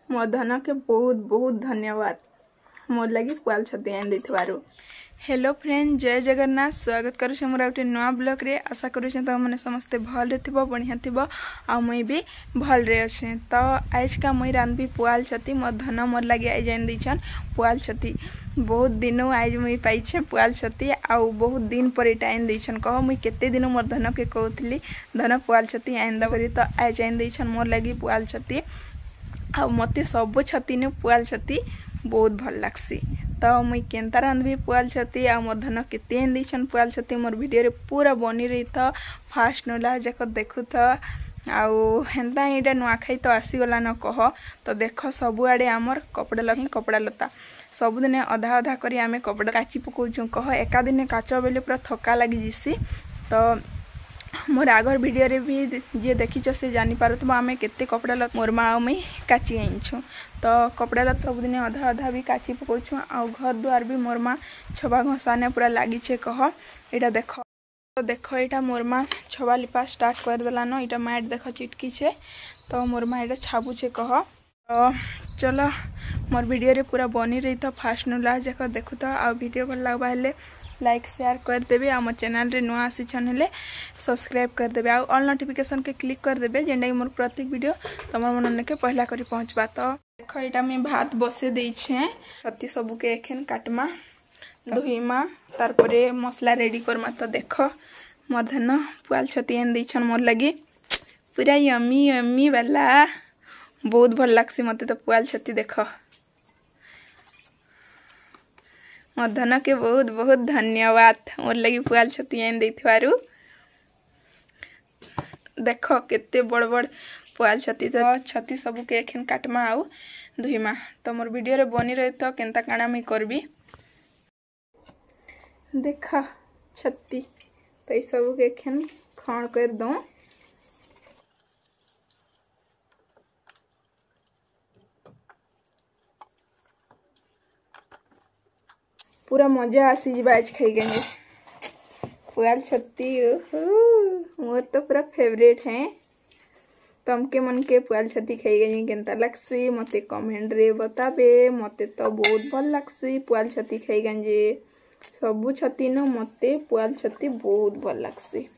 मो धन के बहुत बहुत धन्यवाद मोर लगी पुआल छती आन देथिबारु। हेलो फ्रेंड, जय जगन्नाथ। स्वागत करुछे मोर गोटे नुआ ब्लॉग रे। आशा करुछे तो मैंने समस्ते भल रे थिबो, बढ़िया थिबो आ मुई भी भल रे अच्छे। तो आज का मुई रांधबी पुआल छती। मोर धन मोर लगी आई जान दीछन पुआल छती। बहुत दिनों आज मुई पाइछे पुआल छती आ बहुत दिन पर टाइम दीछन। कह मुई केते दिन मोर धन के कहतली धन पुआल छती आन दबरी, तो आज आन दीछन मोर लगी पुआल छती। आ मते सब छती ने पुआल छती बहुत भल लागसी। तो मुई केनता रांधबी पुआल छती आ मोर धन केते आन दीछन पुआल छती मोर वीडियो रे पूरा बनी रही था। फास्ट नुला जाक देखु था आउ हेन्ता एटा नुआखाई तो आसीगला न कह। तो देख सबुआड़े आमर कपड़ा लही कपड़ा लता सबुदिने अधा अधा करी आमे कपड़ा काची पकाउछुं। कह एका दिने काच बेले पूरा थका लगी जिसी। तो मोर आगर वीडियो रे भी जे देखिछ से जानी पारुथबो आमे केते कपड़ा लता मोर माँ मुई काची आइछु। तो कपड़ा लता सबुदिने अधा अधा भी काची पकाउछु। आ घर द्वार भी मोर माँ छबा घसाने पूरा लागी छे। कह एटा देख, तो देख एटा मोर माँ छबा लिपा स्टार्ट कर देलान। एटा मैट देख चिटकी छे, तो मोर माँ एटा छाबू छे। कह तो चलो मोर वीडियो रे पूरा बनी रही था। फास्ट नुला जाक देखु तो आ वीडियो भल लागबा हेले लाइक शेयर कर देबे। आ मोर चैनल रे नुआ आसीछन हेले सब्सक्राइब कर देबे आ ऑल नोटिफिकेशन के क्लिक कर देबे जेंडा मोर प्रत्येक वीडियो तमर मन के पहला करी पहुंचबा। तो देख एटा मैं भात बसे देई छे। छती सबु के एखन काटमा धुईमा तार परे मसला रेडी करमा। तो देख मोर धन पुआल छती एन देछन मोर लगी पूरा यम्मी यम्मी वाला बहुत भल लागसी मते। तो पुआल छती देख मोर धन के बहुत बहुत धन्यवाद मोर लगी पुआल छती आन देथिबारु। देख केते बड़ बड़ पुआल छती। तो छती सबु के एखन काटमा आउ धुईमा। तो मोर वीडियो रे बनी रही तो केनता काना मैं करबी देख छती। तो ये सबु के एखन खण कर दो। पूरा मजा आसी जी आज खाई गए पुआल छती। मोर तो पूरा फेवरेट है। तमके मन के पुआल छती खाई गई केनता लागसी मते कमेंट रे बताबे। मते तो बहुत भल लागसी पुआल छती खाई गंजे। सबु छती न मते पुआल छती बहुत भल लागसी।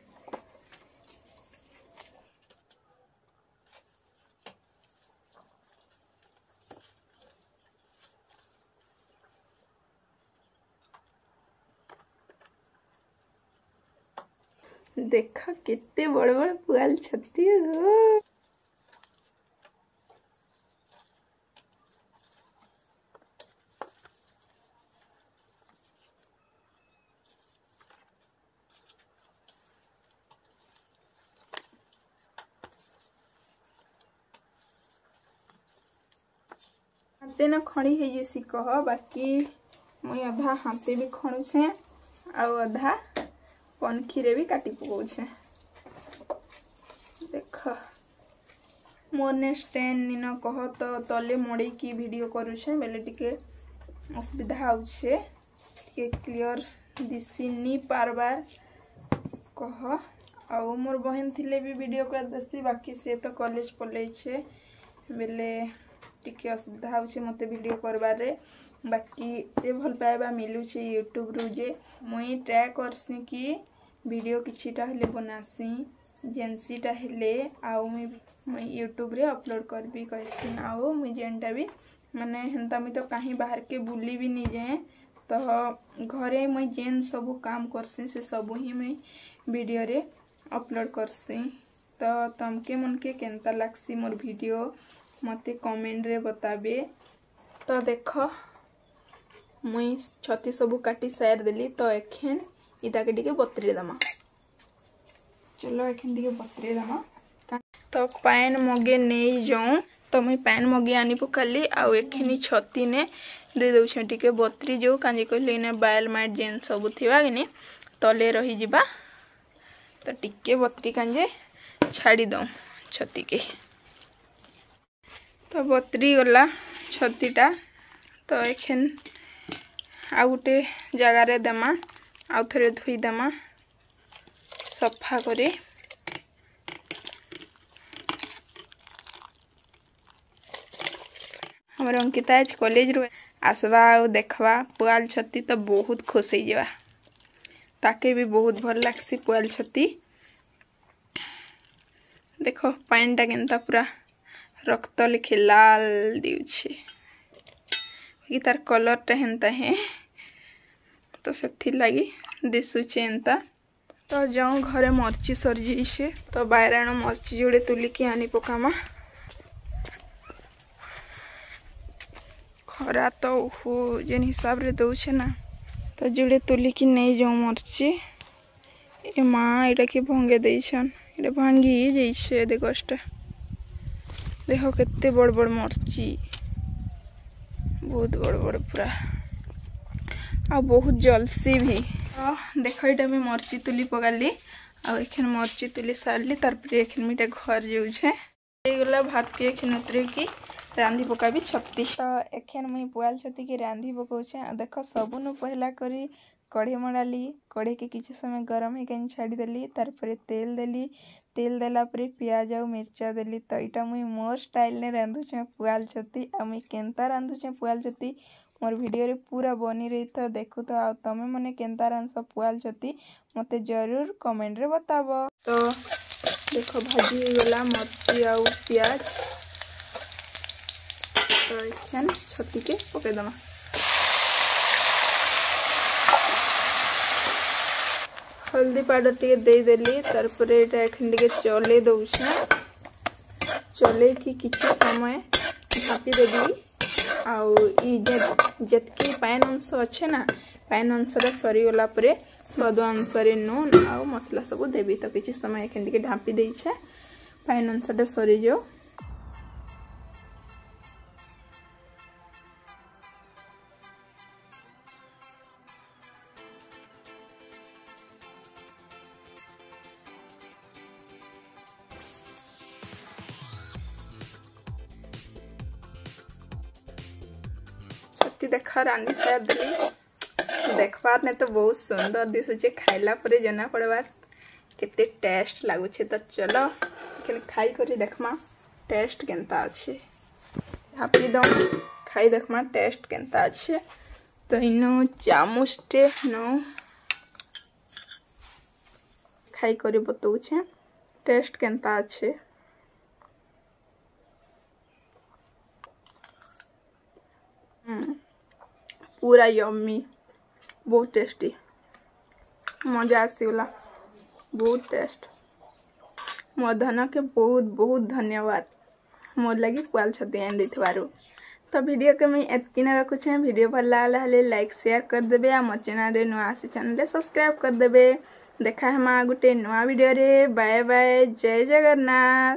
देखा कितने बड़ बड़ पुआल छती हो। हाथे न खणी है जैसी कह बाकी मुई अधा हाथे भी खणुछे आ अधा पनखी रे भी काटी पकाउछे। देख मोर ने स्टैंड निन कह तो तले मड़े की वीडियो करुछे बेले टिके असुविधा होछे टिके क्लियर दिसी नी पारबार कह। आ मोर बहन थिले भी वीडियो कर देसी बाकी से तो कॉलेज पलै छे बेले टिके असुविधा होछे मते वीडियो करबार रे। बाकी एते भल पाइबा मिलुछे यूट्यूब रु जे मुई ट्राई करसी कि वीडियो किछिटा हेले बनासी जेनसीटा हेले आउ मुई यूट्यूब रे अपलोड करबी कहसी। आउ मुई जेनटा भी माने हेंता मुई तो कहीं बाहर के बुली भी नहीं जाए। तो घरे मुई जेन सबु काम करसी से सबु ही मुई वीडियो रे अपलोड करसी। तो तमके मन के केनता लागसी मोर वीडियो मते कमेंट रे बताबे। तो देख मुई छती सबु काटी सार देली। तो एखन इता के टिके बतरे दमा। चलो एखन टिके बतरे दमा। तो पैन मगे नहीं जाऊँ तो मुई पैन मगे आनी पकाली आउ एखनी छती ने दे दउछे टिके बतरी जो कांजी कहली ने बायल माइट जेन सबु थिबा गनी तले रही जिबा। तो टिके बतरी कांजे छाड़ी दऊ छती के। तो बतरी गला छतीटा। तो एखन आ गोटे जगार देमा आउ थरे धोई देमा सफा करे। हमर अंकिता आज कॉलेज रो आसवा आ देखवा पुआल छती तो बहुत खुश हो जावा ताके भी बहुत भल लागसी पुआल छती देखो पानीटा केनता पूरा रक्त लिखे लाल दिउछे कि तार कलरटा हेन्ता है तो से लगी दिशुचे एंता तो जाऊँ घरे मर्ची सरी जाइए तो बायराण मर्ची जोड़े तुलिकी आनी पकामा खरा तो हो जेन हिसाब रे दौचे ना तो जोड़े तुलिकी नहीं जाऊँ मर्ची ए माँ यहाँ कि भंगे देछन ये भांगी जाइए देखटा देखो केते बड़ बड़ मर्ची बहुत बड़ बड़ पूरा आ बहुत जलसी भी देख ये मैं मर्ची तुली पकाली आखिन मर्ची तुली सारली तारपरे एखन मुझे घर जाऊे भात के एखन उतरे कि रांधी पकाबी छत्ती तो एखन मुई पुआल छती कि रांधी पकाऊे देख सबुन पहला करी कढ़े मड़ाली कढ़े के किसी समय गरम होकर छाड़देली तारपरे तेल देली तेल देला परे पियाज आ मिर्चा देली तो यहाँ मुई मोर स्टाइल ने रांधुचे पुआल छती आ मुई केनता रांधुचे पुआल छती मोर वीडियो रे पूरा बनी रही था देखु तो आ तमे मने केनता रांध पुआल छती मते जरूर कमेंट रे बताब तो देखो भाजी गला मर्ची आ पियाज तो एखन छती के पके दमा हल्दी पाउडर टे दे देली तारपरे एटा एखन टे चले दउछे चले कि किछि समय ढापी देली आउ जतकी पैन अंश अच्छे ना पैन अंशरा सरीगला परे स्वाद अनुसार नून आउ मसला सब देवी तो किसी समय एखन टे ढापी देछे पैन अंशटा सरी जाओ देखा रांधी सार देली देखबार ने तो बहुत सुंदर दिशुचे खाइला परे जना पड़बार केते टेस्ट लागुचे तो चलो एखन खाई करी देखमा टेस्ट केनता अच्छे ढापी दम खाई देखमा टेस्ट केनता अच्छे तो इनो चामचटे नो खाई करी बतौछे टेस्ट केनता अच्छे पूरा यम्मी बहुत टेस्टी मजा आसीगला बहुत टेस्ट मो धन के बहुत बहुत धन्यवाद मोर लगी पुआल छती आन देथिबारु तो वीडियो के मैं एतकी ना रखुछे वीडियो भल लागला हले लाइक शेयर कर देबे आ मोर चैनल रे नुआ आसी चैनल सब्सक्राइब कर देबे देखा हम गुटे नुआ वीडियो रे बाय बाय जय जगन्नाथ।